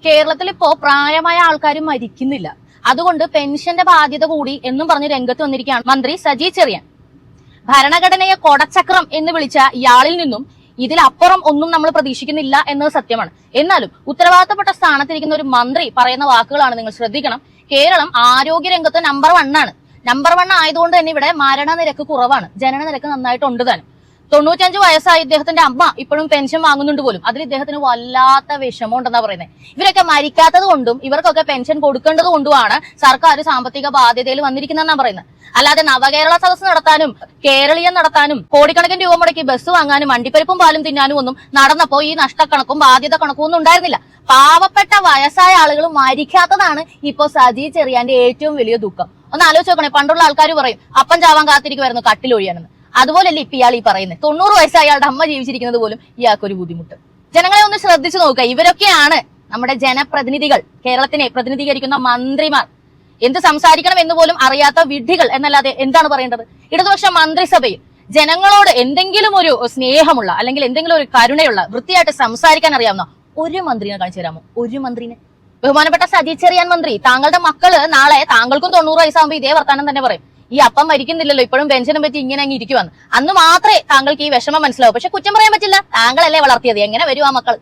കേരളത്തിൽ ഇപ്പോ പ്രായമായ ആൾക്കാരും മരിക്കുന്നില്ല. അതുകൊണ്ട് പെൻഷന്റെ ബാധ്യത കൂടി എന്നും പറഞ്ഞ് രംഗത്ത് വന്നിരിക്കുകയാണ് മന്ത്രി സജി ചെറിയാൻ. ഭരണഘടനയെ കൊടച്ചക്രം എന്ന് വിളിച്ച ഇയാളിൽ നിന്നും ഇതിലപ്പുറം ഒന്നും നമ്മൾ പ്രതീക്ഷിക്കുന്നില്ല എന്നത് സത്യമാണ്. എന്നാലും ഉത്തരവാദിത്തപ്പെട്ട സ്ഥാനത്തിരിക്കുന്ന ഒരു മന്ത്രി പറയുന്ന വാക്കുകളാണ് നിങ്ങൾ ശ്രദ്ധിക്കണം. കേരളം ആരോഗ്യ രംഗത്ത് നമ്പർ 1 ആണ്. നമ്പർ 1 ആയതുകൊണ്ട് തന്നെ ഇവിടെ മരണനിരക്ക് കുറവാണ്, ജനനനിരക്ക് നന്നായിട്ടുണ്ട് താനും. 95 വയസ്സായ ഇദ്ദേഹത്തിന്റെ അമ്മ ഇപ്പോഴും പെൻഷൻ വാങ്ങുന്നുണ്ട് പോലും. അതിൽ ഇദ്ദേഹത്തിന് വല്ലാത്ത വിഷമം ഉണ്ടെന്നാ പറയുന്നത്. ഇവരൊക്കെ മരിക്കാത്തത് കൊണ്ടും ഇവർക്കൊക്കെ പെൻഷൻ കൊടുക്കേണ്ടത് കൊണ്ടുമാണ് സർക്കാർ സാമ്പത്തിക ബാധ്യതയിൽ വന്നിരിക്കുന്നതെന്നാണ് പറയുന്നത്. അല്ലാതെ നവകേരള സദസ്സ് നടത്താനും കേരളീയം നടത്താനും കോടിക്കണക്കിന് രൂപ മുടക്കി ബസ് വാങ്ങാനും വണ്ടിപ്പരിപ്പും പാലും തിന്നാനും ഒന്നും നടന്നപ്പോ ഈ നഷ്ടക്കണക്കും ബാധ്യത കണക്കും ഒന്നും ഉണ്ടായിരുന്നില്ല. പാവപ്പെട്ട വയസ്സായ ആളുകൾ മരിക്കാത്തതാണ് ഇപ്പോ സജി ചെറിയാന്റെ ഏറ്റവും വലിയ ദുഃഖം. ഒന്ന് ആലോചിച്ച് നോക്കണേ. പണ്ടുള്ള ആൾക്കാർ പറയും അപ്പൻ ചാവാൻ കാത്തിരിക്കുമായിരുന്നു കട്ടിലൊഴിയാനെന്ന്. അതുപോലല്ലേ ഇപ്പൊ ഇയാൾ ഈ പറയുന്നത്. 90 വയസ്സായ അയാളുടെ അമ്മ ജീവിച്ചിരിക്കുന്നത് പോലും ഇയാൾക്കൊരു ബുദ്ധിമുട്ട്. ജനങ്ങളെ ഒന്ന് ശ്രദ്ധിച്ചു നോക്കുക. ഇവരൊക്കെയാണ് നമ്മുടെ ജനപ്രതിനിധികൾ, കേരളത്തിനെ പ്രതിനിധീകരിക്കുന്ന മന്ത്രിമാർ. എന്ത് സംസാരിക്കണം എന്ന് പോലും അറിയാത്ത വിഡ്ഢികൾ എന്നല്ലാതെ എന്താണ് പറയേണ്ടത്? ഇടതുപക്ഷ മന്ത്രിസഭയിൽ ജനങ്ങളോട് എന്തെങ്കിലും ഒരു സ്നേഹമുള്ള അല്ലെങ്കിൽ എന്തെങ്കിലും ഒരു കരുണയുള്ള വൃത്തിയായിട്ട് സംസാരിക്കാൻ അറിയാവുന്ന ഒരു മന്ത്രിനെ കാണിച്ചു തരാമോ? ഒരു മന്ത്രിനെ. ബഹുമാനപ്പെട്ട സജി ചെറിയാൻ മന്ത്രി, താങ്കളുടെ മക്കള് നാളെ താങ്കൾക്കും 90 വയസ്സാകുമ്പോൾ ഇതേ വർത്താനം തന്നെ പറയും. ഈ അപ്പം മരിക്കുന്നില്ലല്ലോ, ഇപ്പോഴും പെൻഷനും പറ്റി ഇങ്ങനെ അങ്ങ് ഇരിക്കുവാന്ന്. അന്ന് മാത്രമേ താങ്കൾക്ക് ഈ വിഷമം മനസ്സിലാവൂ. പക്ഷെ കുറ്റം പറയാൻ പറ്റില്ല, താങ്കളല്ലേ വളർത്തിയത്, എങ്ങനെ വരും ആ മക്കൾ?